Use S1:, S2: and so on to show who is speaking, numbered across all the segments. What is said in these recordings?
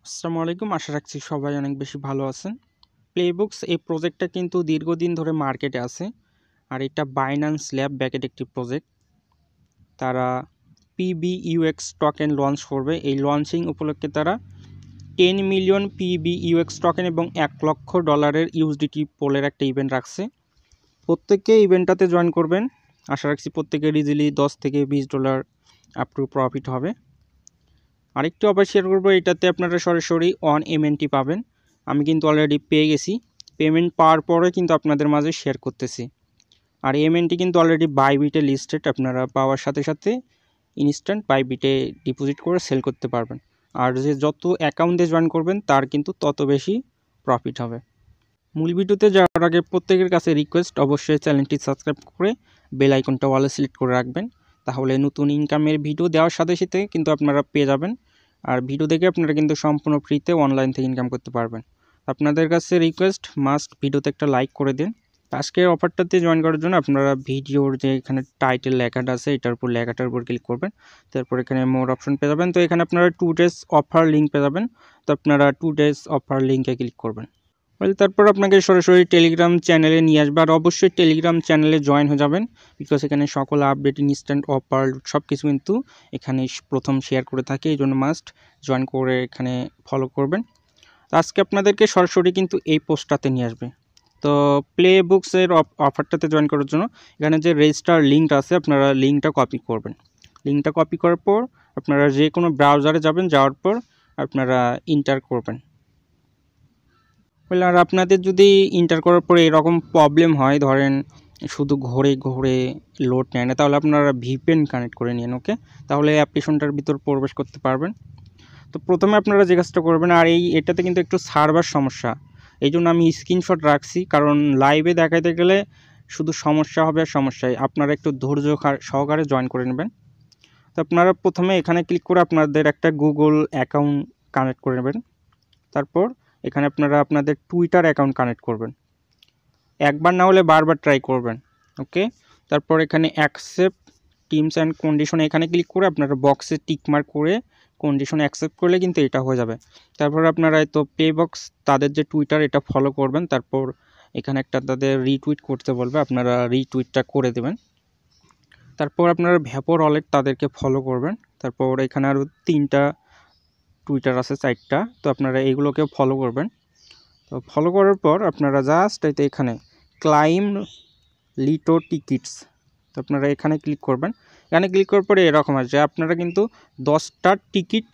S1: আসসালামু আলাইকুম। আশা রাখছি সবাই অনেক বেশি ভালো আছেন। প্লেবুকস এই প্রজেক্টটা কিন্তু দীর্ঘদিন ধরে মার্কেটে আছে, আর এটা বাইন্যান্স ল্যাব ব্যাকের একটি প্রজেক্ট। তারা পিবিইউএক্স টোকেন লঞ্চ করবে। এই লঞ্চিং উপলক্ষে তারা 10 মিলিয়ন পিবিইউএক্স টোকেন এবং $1,00,000 ইউএসডিটি পোলের একটা ইভেন্ট রাখছে। প্রত্যেকে ইভেন্টটাতে জয়েন করবেন। আশা রাখছি প্রত্যেকের ইজিলি $10 থেকে $20 আপ টু প্রফিট হবে। আরেকটু আবার শেয়ার করবো, এটাতে আপনারা সরাসরি অন MNT পাবেন। আমি কিন্তু অলরেডি পেয়ে গেছি। পেমেন্ট পাওয়ার পরে কিন্তু আপনাদের মাঝে শেয়ার করতেছি। আর MNT কিন্তু অলরেডি বাইবিটে লিস্টেড, আপনারা পাওয়ার সাথে সাথে ইনস্ট্যান্ট বাইবিটে ডিপোজিট করে সেল করতে পারবেন। আর যে যত অ্যাকাউন্টে জয়েন করবেন তার কিন্তু তত বেশি প্রফিট হবে। মূল ভিডিওতে যাওয়ার আগে প্রত্যেকের কাছে রিকোয়েস্ট, অবশ্যই চ্যানেলটি সাবস্ক্রাইব করে বেল আইকনটা অলে সিলেক্ট করে রাখবেন। তাহলে নতুন ইনকামের ভিডিও দেওয়ার সাথে সাথে কিন্তু আপনারা পেয়ে যাবেন। আর ভিডিও দেখে আপনারা কিন্তু সম্পূর্ণ ফ্রিতে অনলাইন থেকে ইনকাম করতে পারবেন। আপনাদের কাছে রিকোয়েস্ট, মাস্ট ভিডিওতে একটা লাইক করে দিন। আজকের অফারটাতে জয়েন করার জন্য আপনারা ভিডিওর যে এখানে টাইটেল লেখাটা আছে এটার উপর লেখাটার উপর ক্লিক করবেন। তারপর এখানে মোর অপশন পেয়ে যাবেন। তো এখানে আপনারা 2 ডেজ অফার লিঙ্ক পেয়ে যাবেন। তো আপনারা 2 ডেজ অফার লিঙ্কে ক্লিক করবেন। তারপর আপনাকে সরাসরি টেলিগ্রাম চ্যানেলে নিয়ে আসবে। আর অবশ্যই টেলিগ্রাম চ্যানেলে জয়েন হয়ে যাবেন, বিকজ এখানে সকল আপডেট, ইনস্ট্যান্ট অফার সব কিছু কিন্তু এখানে প্রথম শেয়ার করে থাকে। এই জন্য মাস্ট জয়েন করে এখানে ফলো করবেন। তো আজকে আপনাদেরকে সরাসরি কিন্তু এই পোস্টটাতে নিয়ে আসবে। তো প্লে বুকসের অফারটাতে জয়েন করার জন্য এখানে যে রেজিস্টার লিঙ্কটা আছে আপনারা লিঙ্কটা কপি করবেন। লিঙ্কটা কপি করার পর আপনারা যে কোনো ব্রাউজারে যাবেন, যাওয়ার পর আপনারা ইন্টার করবেন। আর আপনাদের যদি ইন্টার করার পরে এরকম প্রবলেম হয়, ধরেন শুধু ঘোরে ঘোরে লোড নেয় না, তাহলে আপনারা ভিপিএন কানেক্ট করে নিন। ওকে, তাহলে অ্যাপ্লিকেশনটার ভিতর প্রবেশ করতে পারবেন। তো প্রথমে আপনারা যে কাজটা করবেন, আর এটাতে কিন্তু একটু সার্ভার সমস্যা, এই জন্য আমি স্ক্রিনশট রাখছি, কারণ লাইভে দেখাতে গেলে শুধু সমস্যা হবে আর সমস্যায়। আপনারা একটু ধৈর্য সহকারে জয়েন করে নেবেন। তো আপনারা প্রথমে এখানে ক্লিক করে আপনাদের একটা গুগল অ্যাকাউন্ট কানেক্ট করে নেবেন। তারপর এখানে আপনারা আপনাদের টুইটার অ্যাকাউন্ট কানেক্ট করবেন। একবার না হলে বারবার ট্রাই করবেন। ওকে, তারপর এখানে অ্যাকসেপ্ট টিমস অ্যান্ড কন্ডিশন এখানে ক্লিক করে আপনারা বক্সে টিকমার্ক করে কন্ডিশন অ্যাকসেপ্ট করলে কিন্তু এটা হয়ে যাবে। তারপর আপনারা তো Pbux তাদের যে টুইটার এটা ফলো করবেন। তারপর এখানে একটা তাদের রিটুইট করতে বলবে, আপনারা রিটুইটটা করে দেবেন। তারপর আপনারা ভ্যাপর ওয়ালেট তাদেরকে ফলো করবেন। তারপর এখানে আরও 3টা টুইটার আছে, 4টা, তো আপনারা এইগুলোকেও ফলো করবেন। তো ফলো করার পর আপনারা জাস্ট এখানে ক্লাইম লিটো টিকিটস, তো আপনারা এখানে ক্লিক করবেন। এখানে ক্লিক করার পরে এরকম আসবে, আপনারা কিন্তু 10টা টিকিট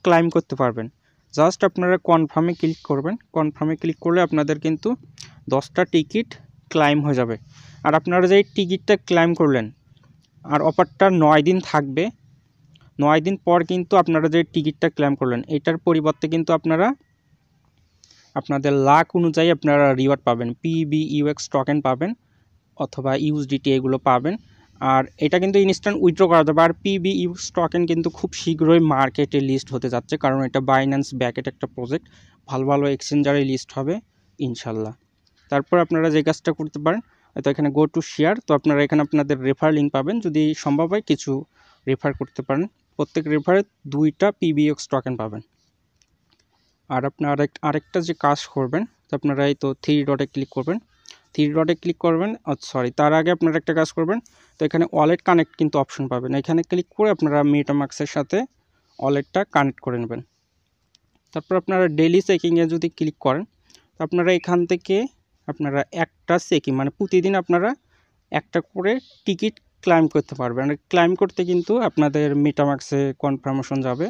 S1: ক্লাইম করতে পারবেন। জাস্ট আপনারা কনফার্মে ক্লিক করবেন। কনফার্মে ক্লিক করলে আপনাদের কিন্তু 10টা টিকিট ক্লাইম হয়ে যাবে। আর আপনারা যে টিকিটটা ক্লাইম করলেন, আর অফারটা 9 দিন থাকবে। 9 দিন পর কিন্তু আপনারা যে টিকিটটা ক্লেম করলেন এটার পরিবর্তে কিন্তু আপনারা আপনাদের লাক অনুযায়ী আপনারা রিওয়ার্ড পাবেন, পিবিইউএক্স টোকেন পাবেন অথবা ইউএসডিটি এগুলো পাবেন। আর এটা কিন্তু ইনস্ট্যান্ট উইথড্র করা যাবে। আর পিবিইউএক্স টোকেন কিন্তু খুব শীঘ্রই মার্কেটে লিস্ট হতে যাচ্ছে, কারণ এটা বাইন্যান্স ব্যাকেট একটা প্রজেক্ট। ভালো ভালো এক্সচেঞ্জারে লিস্ট হবে ইনশাল্লাহ। তারপর আপনারা যে কাজটা করতে পারেন, তো এখানে গো টু শেয়ার, তো আপনারা এখানে আপনাদের রেফার লিঙ্ক পাবেন, যদি সম্ভব হয় কিছু রেফার করতে পারেন। প্রত্যেক রেফারে 2টা পিবিএক্স টোকেন পাবেন। আর আপনার আরেকটা যে কাজ করবেন, তো আপনারা এই তো 3 ডটে ক্লিক করবেন। 3 ডটে ক্লিক করবেন, তার আগে আপনারা একটা কাজ করবেন। তো এখানে ওয়ালেট কানেক্ট কিন্তু অপশন পাবেন, এখানে ক্লিক করে আপনারা মেটামাক্সের সাথে ওয়ালেটটা কানেক্ট করে নেবেন। তারপর আপনারা ডেইলি চেকিংয়ে যদি ক্লিক করেন, তো আপনারা এখান থেকে আপনারা একটা চেকিং মানে প্রতিদিন আপনারা একটা করে টিকিট ক্লাইম করতে পারবেন। আর ক্লাইম করতে কিন্তু আপনাদের মেটামাক্সে কনফার্মেশন যাবে,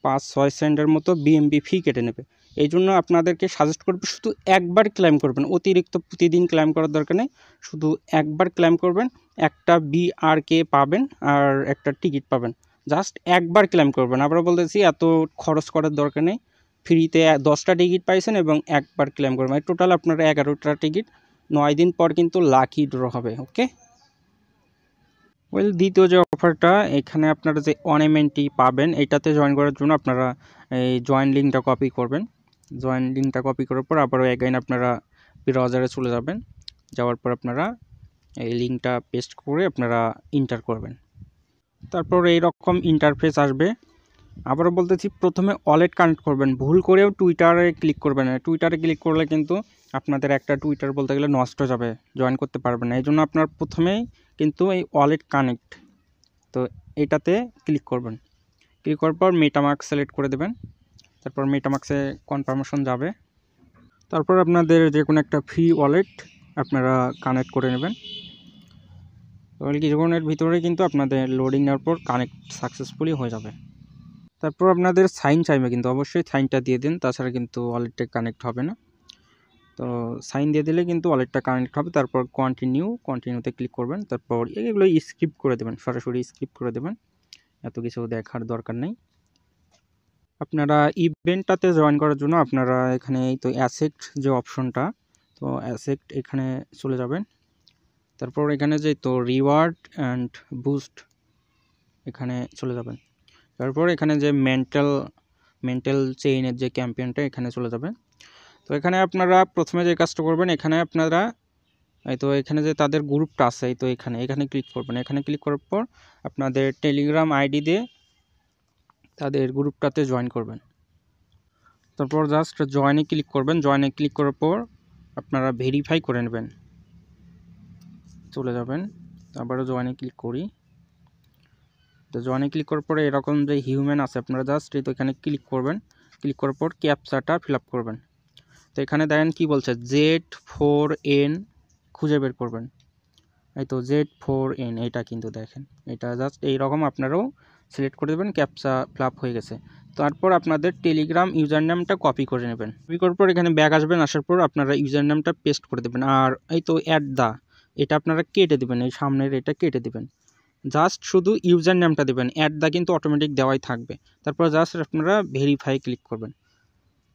S1: 5-6 সেন্টের মতো বিএমবি ফি কেটে নেবে। এই জন্য আপনাদেরকে সাজেস্ট করব শুধু একবার ক্লেম করবেন, অতিরিক্ত প্রতিদিন ক্লেম করার দরকার নেই। শুধু একবার ক্লেম করবেন, একটা বিআরকে পাবেন আর একটা টিকিট পাবেন। জাস্ট একবার ক্লেম করবেন। আবার বলতেছি এত খরচ করার দরকার নেই, ফ্রিতে 10টা টিকিট পাইছেন এবং একবার ক্লেম করবেন। টোটাল আপনার 11টা টিকিট। 9 দিন পর কিন্তু লাকি ড্র হবে। ওকে, দ্বিতীয় যে অফারটা, এখানে আপনারা যে MNT পাবেন এটাতে জয়েন করার জন্য আপনারা এই জয়েন লিঙ্কটা কপি করবেন। জয়েন লিঙ্কটা কপি করার পর আবারও অ্যাগাইন আপনারা ব্রাউজারে চলে যাবেন। যাওয়ার পর আপনারা এই লিঙ্কটা পেস্ট করে আপনারা ইন্টার করবেন। তারপর এই রকম ইন্টারফেস আসবে। আবারও বলতেছি, প্রথমে ওয়ালেট কানেক্ট করবেন, ভুল করেও টুইটারে ক্লিক করবেন না। টুইটারে ক্লিক করলে কিন্তু আপনাদের একটা টুইটার বলতে গেলে নষ্ট হয়ে যাবে, জয়েন করতে পারবেন না। এই জন্য আপনার প্রথমেই কিন্তু এই ওয়ালেট কানেক্ট, তো এটাতে ক্লিক করবেন। ক্লিক করার পর মেটামাস্ক সিলেক্ট করে দেবেন, তারপর মেটামাস্কে কনফার্মেশন যাবে, তারপর আপনাদের যে কোনো একটা ফ্রি ওয়ালেট আপনারা কানেক্ট করে নেবেন। তাহলে কিছুক্ষণের ভিতরে কিন্তু আপনাদের লোডিং নেওয়ার পর কানেক্ট সাকসেসফুলি হয়ে যাবে। তারপর আপনাদের সাইন চাইবে, কিন্তু অবশ্যই সাইনটা দিয়ে দিন, তাছাড়া কিন্তু ওয়ালেটটা কানেক্ট হবে না। তো সাইন দিয়ে দিলে কিন্তু ওয়ালেটটা কানেক্ট হবে। তারপর কন্টিনিউতে ক্লিক করবেন, তারপর এগুলো স্কিপ করে দেবেন, সরাসরি স্কিপ করে দেবেন, এত কিছু দেখার দরকার নেই। আপনারা ইভেন্টটাতে জয়েন করার জন্য আপনারা এখানে এই তো অ্যাসেট যে অপশনটা, তো অ্যাসেট এখানে চলে যাবেন। তারপর এখানে যে তো রিওয়ার্ড অ্যান্ড বুস্ট এখানে চলে যাবেন। তারপর এখানে যে মেন্টাল চেইনের যে ক্যাম্পেইনটা এখানে চলে যাবেন। তো এখানে আপনারা প্রথমে যে কাজটা করবেন, এখানে আপনারা এই তো এখানে যে তাদের গ্রুপটা আছে, এই তো এখানে ক্লিক করবেন। এখানে ক্লিক করার পর আপনাদের টেলিগ্রাম আইডি দিয়ে তাদের গ্রুপটাতে জয়েন করবেন। তারপর জাস্ট জয়েনে ক্লিক করবেন। জয়েনে ক্লিক করার পর আপনারা ভেরিফাই করে নেবেন, চলে যাবেন। আবারও জয়েনে ক্লিক করি। তো জয়েনে ক্লিক করার পরে এরকম যে হিউম্যান আছে, আপনারা জাস্ট এই তো এখানে ক্লিক করবেন। ক্লিক করার পর ক্যাপচাটা ফিল আপ করবেন। তো এখানে দেখেন কি বলছে, Z4N খুঁজে বের করবেন। এই তো Z4N, এটা কিন্তু দেখেন, এটা জাস্ট এইরকম আপনারাও সিলেক্ট করে দেবেন। ক্যাপচা ফিল আপ হয়ে গেছে। তারপর আপনাদের টেলিগ্রাম ইউজার নেমটা কপি করে নেবেন। কপি করার পর এখানে ব্যাক আসবেন, আসার পর আপনারা ইউজার নেমটা পেস্ট করে দেবেন। আর এই তো এটা আপনারা কেটে দেবেন, এই সামনের এটা কেটে দেবেন। জাস্ট শুধু ইউজার নেমটা দেবেন, কিন্তু অটোমেটিক দেওয়াই থাকবে। তারপর জাস্ট আপনারা ভেরিফাই ক্লিক করবেন।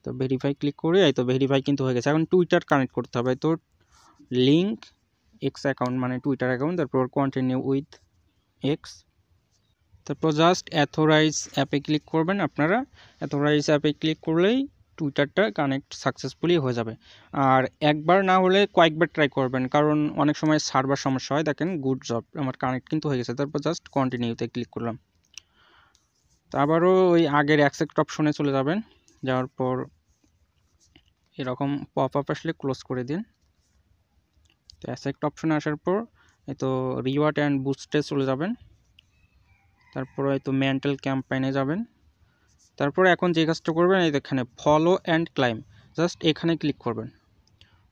S1: তো ভেরিফাই ক্লিক করে এই তো ভেরিফাই কিন্তু হয়ে গেছে। এখন টুইটার কানেক্ট করতে হবে, তো লিঙ্ক এক্স অ্যাকাউন্ট মানে টুইটার অ্যাকাউন্ট, তারপর কন্টিনিউ উইথ এক্স, তারপর জাস্ট অ্যাথোরাইজ অ্যাপে ক্লিক করবেন। আপনারা অ্যাথোরাইজ অ্যাপে ক্লিক করলেই টুইটারটা কানেক্ট সাকসেসফুলি হয়ে যাবে। আর একবার না হলে কয়েকবার ট্রাই করবেন, কারণ অনেক সময় সার্ভার সমস্যা হয়। দেখেন গুড জব, আমার কানেক্ট কিন্তু হয়ে গেছে। তারপর জাস্ট কন্টিনিউতে ক্লিক করলাম। তো আবারও ওই আগের অ্যাকসেপ্ট অপশনে চলে যাবেন। যাওয়ার পর এরকম পপ আপ আসলে ক্লোজ করে দিন। তো অ্যাকসেপ্ট অপশনে আসার পর এই তো রিওয়ার্ড অ্যান্ড বুস্টে চলে যাবেন। তারপর হয়তো মেন্টাল ক্যাম্পেইনে যাবেন। তারপর এখন যে কাজটা করবেন, এই এখানে ফলো অ্যান্ড ক্লাইম, জাস্ট এখানে ক্লিক করবেন।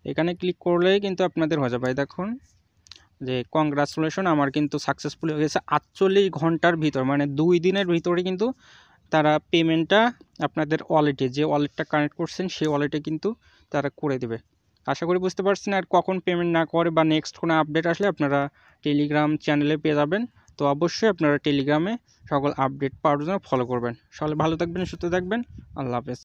S1: এখানে ক্লিক করলেই কিন্তু আপনাদের হয়ে যাবে। দেখুন যে কংগ্রাচুলেশন, আমার কিন্তু সাকসেসফুলি হয়ে গেছে 48 ঘন্টার ভিতর, মানে 2 দিনের ভিতরে কিন্তু তারা পেমেন্টটা আপনাদের ওয়ালেটে, যে ওয়ালেটটা কানেক্ট করছেন সেই ওয়ালেটে কিন্তু তারা করে দেবে। আশা করি বুঝতে পারছেন। আর কখন পেমেন্ট না করে বা নেক্সট কোনো আপডেট আসলে আপনারা টেলিগ্রাম চ্যানেলে পেয়ে যাবেন। তো অবশ্যই আপনারা টেলিগ্রামে সকল আপডেট পাওয়ার জন্য ফলো করবেন। সকলে ভালো থাকবেন, সুস্থ থাকবেন। আল্লাহ হাফেজ।